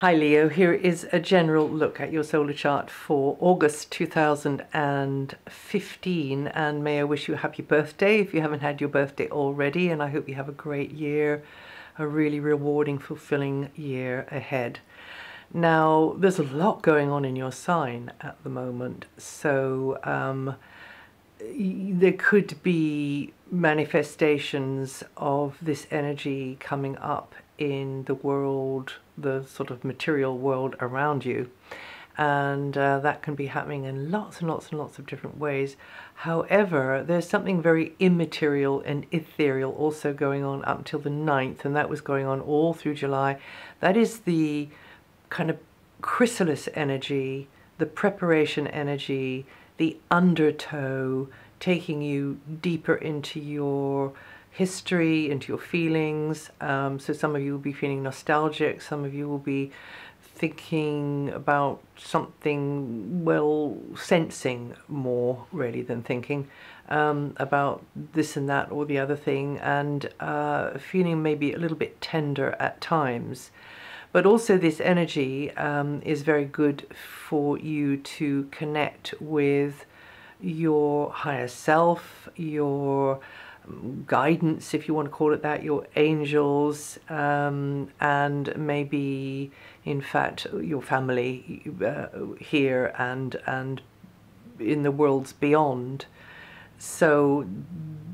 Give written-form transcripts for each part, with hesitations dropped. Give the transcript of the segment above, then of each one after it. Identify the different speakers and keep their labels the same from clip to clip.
Speaker 1: Hi Leo, here is a general look at your solar chart for August 2015, and may I wish you a happy birthday if you haven't had your birthday already, and I hope you have a great year, a really rewarding, fulfilling year ahead. Now, there's a lot going on in your sign at the moment, so there could be manifestations of this energy coming up in the world, the sort of material world around you, and that can be happening in lots and lots and lots of different ways. However, there's something very immaterial and ethereal also going on up until the 9th, and that was going on all through July. That is the kind of chrysalis energy, the preparation energy, the undertow, taking you deeper into your history, into your feelings. So some of you will be feeling nostalgic, some of you will be thinking about something, well, sensing more really than thinking about this and that or the other thing, and feeling maybe a little bit tender at times. But also this energy is very good for you to connect with your higher self, your guidance, if you want to call it that, your angels, and maybe in fact your family here and in the worlds beyond. So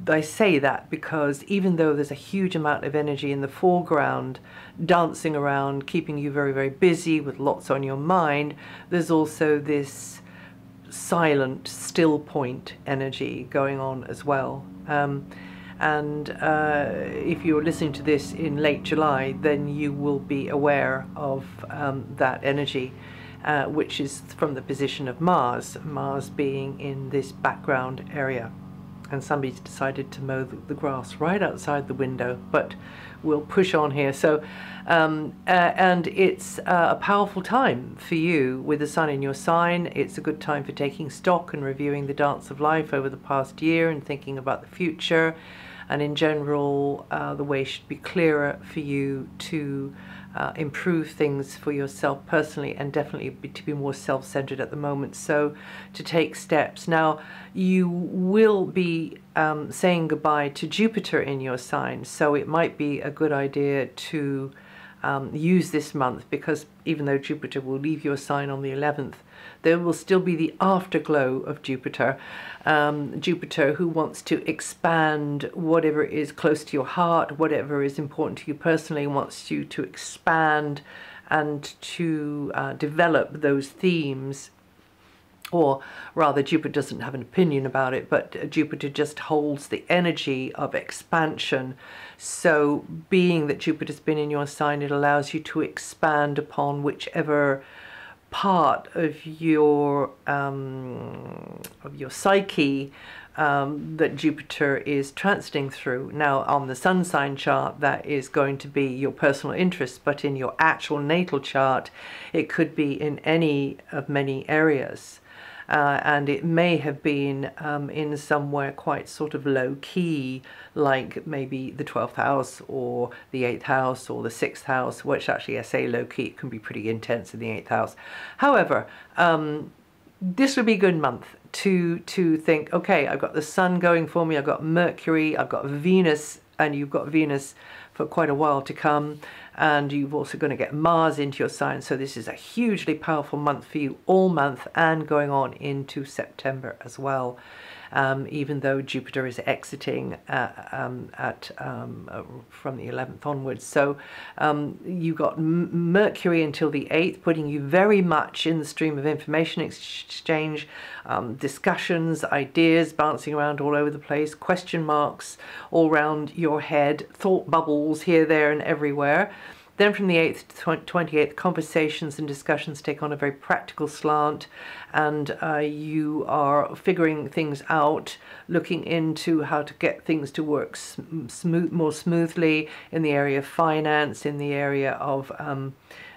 Speaker 1: I say that because even though there's a huge amount of energy in the foreground dancing around, keeping you very, very busy with lots on your mind, there's also this silent, still point energy going on as well. If you're listening to this in late July, then you will be aware of that energy, which is from the position of Mars being in this background area. And somebody's decided to mow the grass right outside the window, but we'll push on here. So, and it's a powerful time for you with the sun in your sign. It's a good time for taking stock and reviewing the dance of life over the past year and thinking about the future. And in general, the way should be clearer for you to improve things for yourself personally, and definitely to be more self-centered at the moment, so to take steps. Now, you will be saying goodbye to Jupiter in your sign, so it might be a good idea to use this month, because even though Jupiter will leave your sign on the 11th, there will still be the afterglow of Jupiter. Jupiter, who wants to expand whatever is close to your heart, whatever is important to you personally, wants you to expand and to develop those themes. Or rather, Jupiter doesn't have an opinion about it, but Jupiter just holds the energy of expansion. So being that Jupiter's been in your sign, it allows you to expand upon whichever part of your psyche that Jupiter is transiting through. Now, on the sun sign chart, that is going to be your personal interests, but in your actual natal chart, it could be in any of many areas. And it may have been in somewhere quite sort of low-key, like maybe the 12th house or the 8th house or the 6th house, which actually, I say low-key, it can be pretty intense in the 8th house. However, this would be a good month to think, okay, I've got the sun going for me, I've got Mercury, I've got Venus, and you've got Venus for quite a while to come, and you've also going to get Mars into your sign. So this is a hugely powerful month for you all month and going on into September as well, even though Jupiter is exiting from the 11th onwards. So you've got Mercury until the 8th, putting you very much in the stream of information exchange, discussions, ideas bouncing around all over the place, question marks all around your head, thought bubbles here, there and everywhere. Then from the 8th to 28th, conversations and discussions take on a very practical slant, and you are figuring things out, looking into how to get things to work more smoothly in the area of finance, in the area of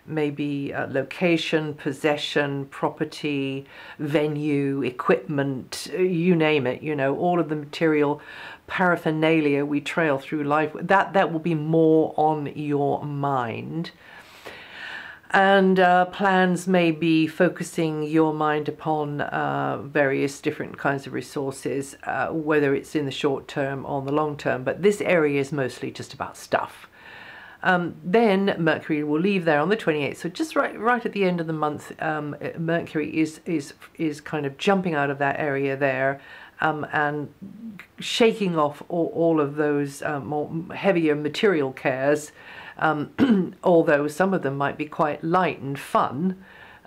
Speaker 1: maybe location, possession, property, venue, equipment, you name it, you know, all of the material paraphernalia we trail through life. That will be more on your mind. And plans may be focusing your mind upon various different kinds of resources, whether it's in the short term or the long term, but this area is mostly just about stuff. Then Mercury will leave there on the 28th, so just right at the end of the month, Mercury is kind of jumping out of that area there, and shaking off all of those more heavier material cares, although some of them might be quite light and fun,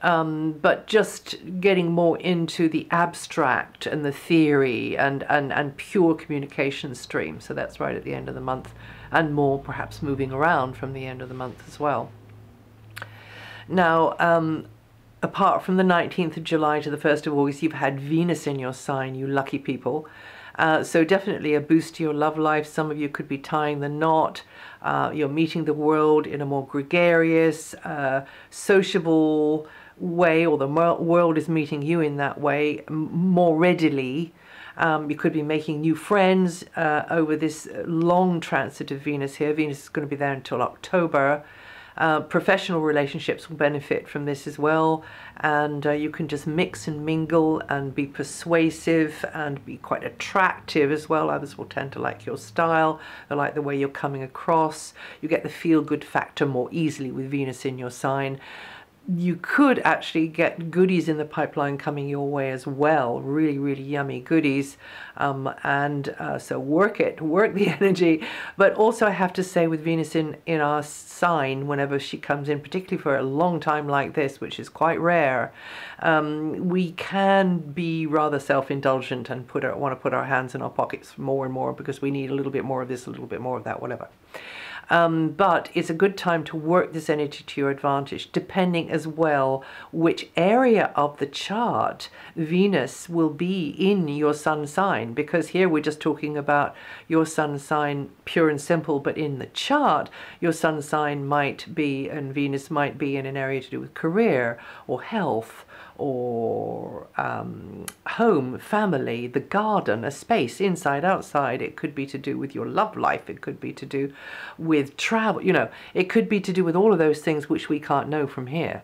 Speaker 1: but just getting more into the abstract and the theory and pure communication stream. So that's right at the end of the month, and more perhaps moving around from the end of the month as well. Now, apart from the 19th of July to the 1st of August, you've had Venus in your sign, you lucky people. So definitely a boost to your love life. Some of you could be tying the knot. You're meeting the world in a more gregarious, sociable way, or the world is meeting you in that way more readily. You could be making new friends over this long transit of Venus here. Venus is going to be there until October. Professional relationships will benefit from this as well, and you can just mix and mingle and be persuasive and be quite attractive as well. Others will tend to like your style, they like the way you're coming across. You get the feel-good factor more easily with Venus in your sign. You could actually get goodies in the pipeline coming your way as well, really, really yummy goodies. So work the energy. But also I have to say, with Venus in our sign, whenever she comes in, particularly for a long time like this, which is quite rare, we can be rather self-indulgent and want to put our hands in our pockets more and more because we need a little bit more of this, a little bit more of that, whatever. But it's a good time to work this energy to your advantage, depending as well which area of the chart Venus will be in your sun sign, because here we're just talking about your sun sign pure and simple, but in the chart your sun sign might be, and Venus might be in an area to do with career or health or home, family, the garden, a space, inside, outside. It could be to do with your love life. It could be to do with travel. You know, it could be to do with all of those things which we can't know from here.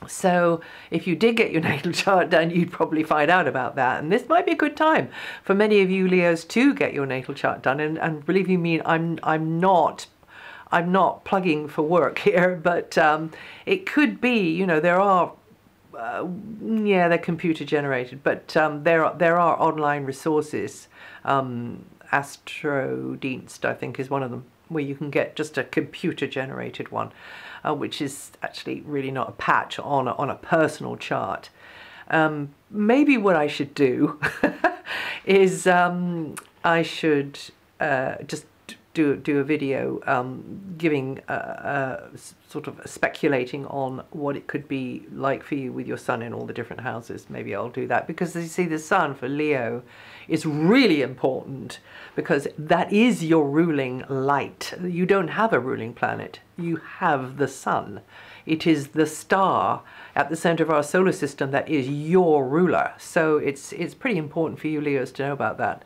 Speaker 1: So if you did get your natal chart done, you'd probably find out about that. And this might be a good time for many of you Leos to get your natal chart done. And believe you me, I'm not plugging for work here, but it could be, you know, there are yeah, they're computer generated, but there are online resources. Astrodienst, I think, is one of them, where you can get just a computer generated one, which is actually really not a patch on a personal chart. Maybe what I should do is I should just do a video giving sort of speculating on what it could be like for you with your sun in all the different houses. Maybe I'll do that, because you see, the sun for Leo is really important, because that is your ruling light. You don't have a ruling planet, you have the sun. It is the star at the center of our solar system that is your ruler. So it's pretty important for you Leos to know about that.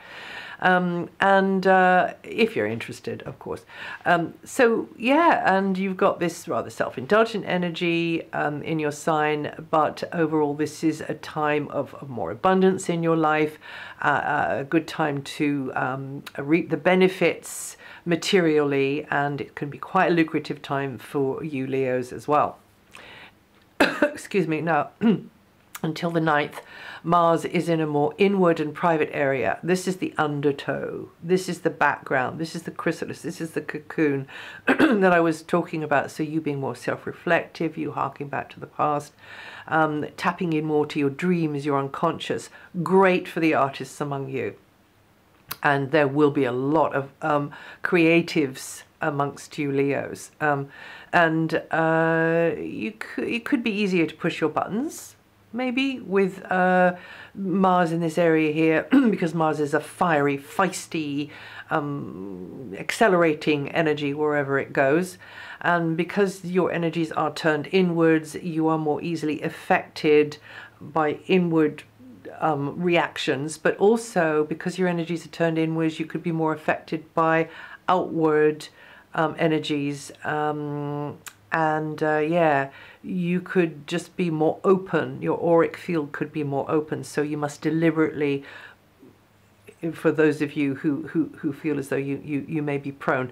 Speaker 1: If you're interested, of course. So yeah, and you've got this rather self-indulgent energy in your sign, but overall this is a time of more abundance in your life, a good time to reap the benefits materially, and it can be quite a lucrative time for you Leos as well. Excuse me. Now, until the 9th, Mars is in a more inward and private area. This is the undertow. This is the background. This is the chrysalis. This is the cocoon that I was talking about. So you being more self-reflective, you harking back to the past, tapping in more to your dreams, your unconscious. Great for the artists among you. And there will be a lot of creatives amongst you Leos. It could be easier to push your buttons, maybe, with Mars in this area here, because Mars is a fiery, feisty, accelerating energy wherever it goes. And because your energies are turned inwards, you are more easily affected by inward reactions, but also because your energies are turned inwards, you could be more affected by outward energies, And yeah, you could just be more open. Your auric field could be more open. So you must deliberately, for those of you who feel as though you may be prone,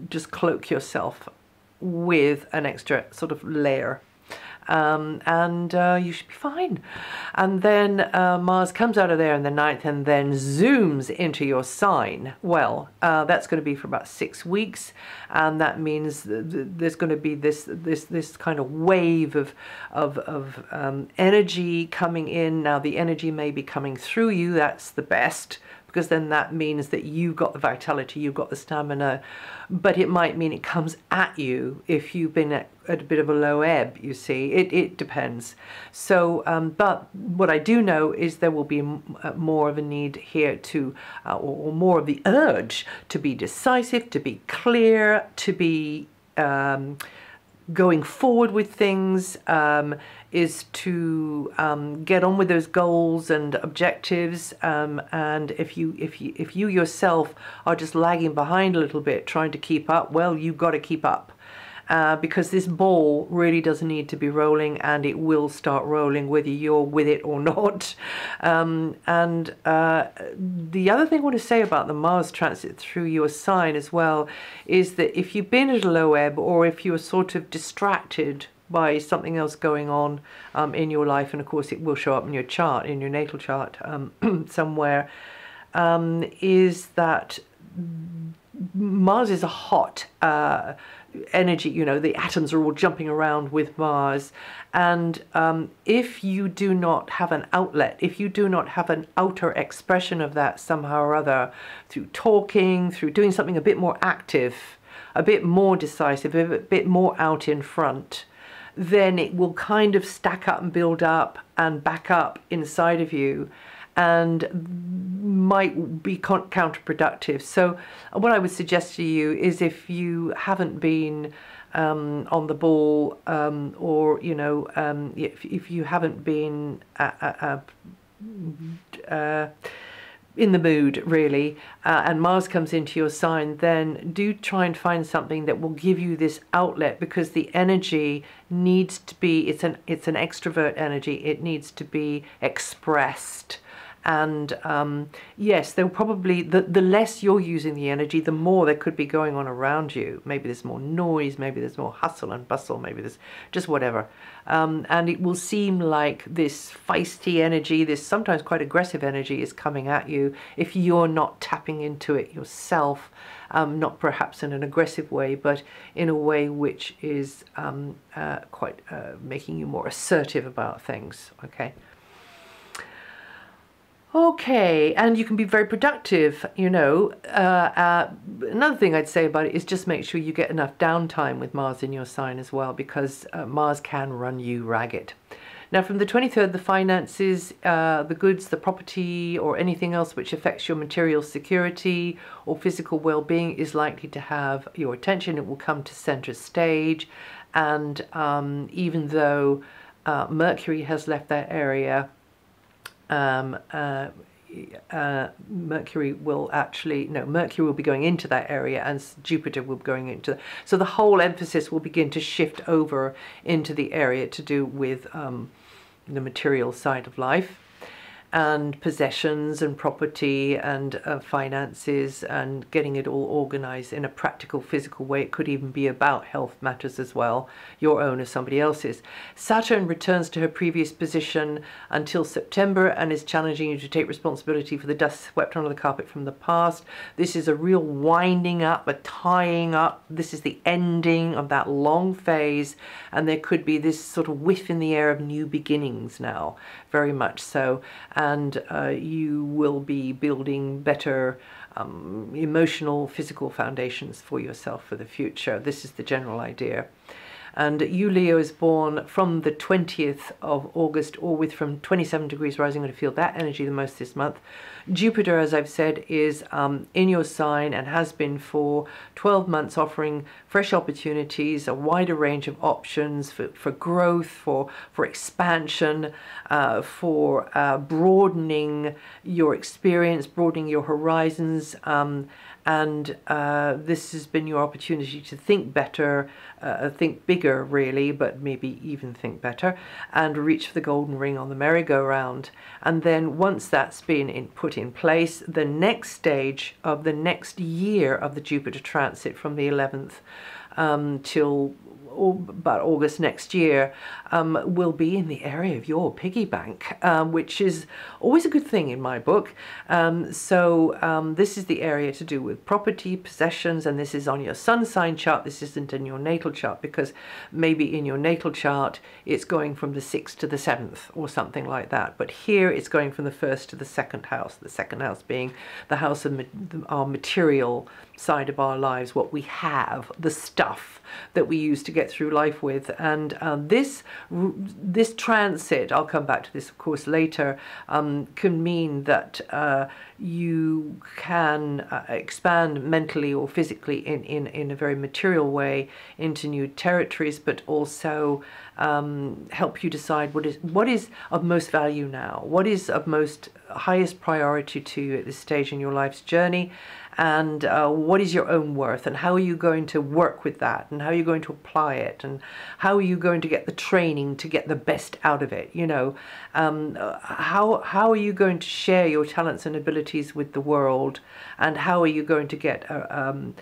Speaker 1: just cloak yourself with an extra sort of layer. And you should be fine. And then Mars comes out of there in the 9th and then zooms into your sign. Well, that's going to be for about 6 weeks, and that means there's going to be this kind of wave of energy coming in. Now the energy may be coming through you. That's the best, because then that means that you've got the vitality, you've got the stamina, but it might mean it comes at you if you've been at a bit of a low ebb, you see. It depends. So, but what I do know is there will be more of a need here to, or more of the urge to be decisive, to be clear, to be going forward with things, is to get on with those goals and objectives, and if you yourself are just lagging behind a little bit trying to keep up, well, you've got to keep up, because this ball really does need to be rolling, and it will start rolling whether you're with it or not. And the other thing I want to say about the Mars transit through your sign as well is that if you've been at a low ebb, or if you're sort of distracted by something else going on in your life, and of course it will show up in your chart, in your natal chart somewhere, is that Mars is a hot energy. You know, the atoms are all jumping around with Mars, and if you do not have an outlet, if you do not have an outer expression of that somehow or other, through talking, through doing something a bit more active, a bit more decisive, a bit more out in front, then it will kind of stack up and build up and back up inside of you, and might be counterproductive. So what I would suggest to you is, if you haven't been on the ball, or you know, if you haven't been in the mood really, and Mars comes into your sign, then do try and find something that will give you this outlet, because the energy needs to be, it's an extrovert energy, it needs to be expressed. And yes, there will probably, the less you're using the energy, the more there could be going on around you. Maybe there's more noise, maybe there's more hustle and bustle, maybe there's just whatever. And it will seem like this feisty energy, this sometimes quite aggressive energy, is coming at you if you're not tapping into it yourself. Not perhaps in an aggressive way, but in a way which is quite making you more assertive about things, okay? Okay, and you can be very productive, you know. Another thing I'd say about it is just make sure you get enough downtime with Mars in your sign as well, because Mars can run you ragged. Now from the 23rd, the finances, the goods, the property, or anything else which affects your material security or physical well-being is likely to have your attention. It will come to center stage, and even though Mercury has left that area, Mercury will be going into that area, and Jupiter will be going into, so the whole emphasis will begin to shift over into the area to do with the material side of life, and possessions and property and finances, and getting it all organized in a practical, physical way. It could even be about health matters as well, your own or somebody else's. Saturn returns to her previous position until September and is challenging you to take responsibility for the dust swept under the carpet from the past. This is a real winding up, a tying up. This is the ending of that long phase, and there could be this sort of whiff in the air of new beginnings now, very much so. And you will be building better emotional, physical foundations for yourself for the future. This is the general idea. And you, Leo, is born from the 20th of August, or with from 27 degrees rising. I'm going to feel that energy the most this month. Jupiter, as I've said, is in your sign and has been for 12 months, offering fresh opportunities, a wider range of options for growth, for expansion, for broadening your experience, broadening your horizons, And this has been your opportunity to think better, think bigger really, but maybe even think better, and reach for the golden ring on the merry-go-round. And then once that's been put in place, the next stage of the next year of the Jupiter transit from the 11th till about August next year will be in the area of your piggy bank, which is always a good thing in my book. This is the area to do with property, possessions, and this is on your sun sign chart. This isn't in your natal chart, because maybe in your natal chart it's going from the 6th to the 7th or something like that. But here it's going from the 1st to the 2nd house, the 2nd house being the house of our material side of our lives, what we have, the stuff that we use to get through life with. And this transit, I'll come back to this of course later, can mean that you can expand mentally or physically in a very material way into new territories, but also help you decide what is of most value now, what is of most highest priority to you at this stage in your life's journey, and what is your own worth, and how are you going to work with that, and how are you going to apply it, and how are you going to get the training to get the best out of it, you know. How are you going to share your talents and abilities with the world, and how are you going to get an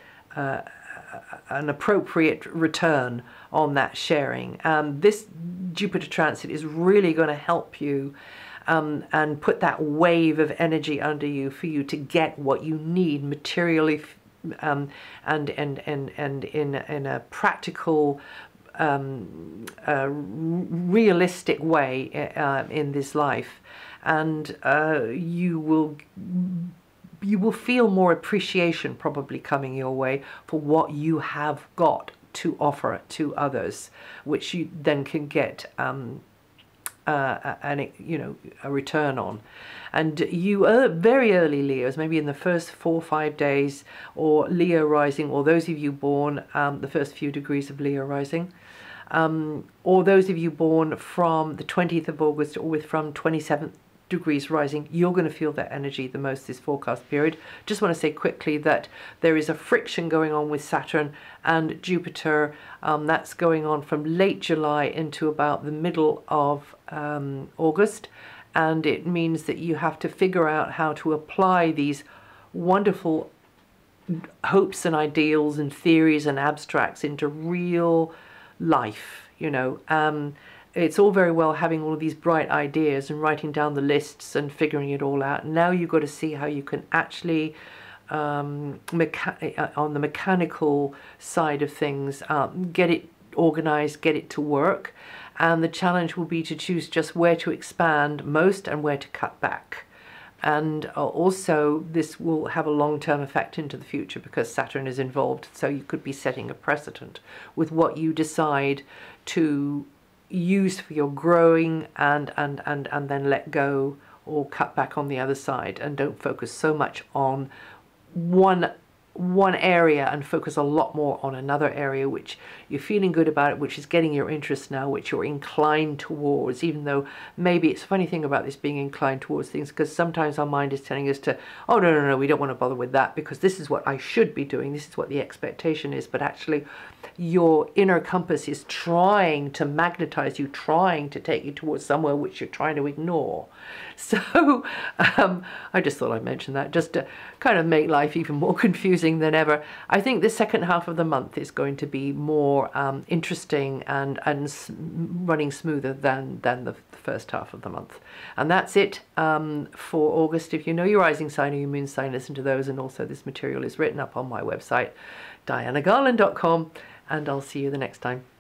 Speaker 1: appropriate return on that sharing. This Jupiter transit is really going to help you and put that wave of energy under you for you to get what you need materially and in a practical, realistic way in this life. And you will feel more appreciation probably coming your way for what you have got to offer to others, which you then can get a return on. And you very early Leos, maybe in the first 4 or 5 days, or Leo rising, or those of you born the first few degrees of Leo rising, or those of you born from the 20th of August or from 27th degrees rising, you're going to feel that energy the most this forecast period. Just want to say quickly that there is a friction going on with Saturn and Jupiter. That's going on from late July into about the middle of August, and it means that you have to figure out how to apply these wonderful hopes and ideals and theories and abstracts into real life, you know. It's all very well having all of these bright ideas and writing down the lists and figuring it all out. Now you've got to see how you can actually, on the mechanical side of things, get it organized, get it to work. And the challenge will be to choose just where to expand most and where to cut back. And also this will have a long-term effect into the future because Saturn is involved. So you could be setting a precedent with what you decide to use for your growing and then let go or cut back on the other side, and don't focus so much on one area and focus a lot more on another area which you're feeling good about, it, which is getting your interest now, which you're inclined towards, even though maybe it's a funny thing about this being inclined towards things, because sometimes our mind is telling us to, oh no, we don't want to bother with that because this is what I should be doing, this is what the expectation is. But actually your inner compass is trying to magnetize you, trying to take you towards somewhere which you're trying to ignore. So I just thought I'd mention that just to kind of make life even more confusing than ever. I think the second half of the month is going to be more interesting and running smoother than the first half of the month. And that's it for August. If you know your rising sign or your moon sign, listen to those. And also this material is written up on my website, DianaGarland.com, and I'll see you the next time.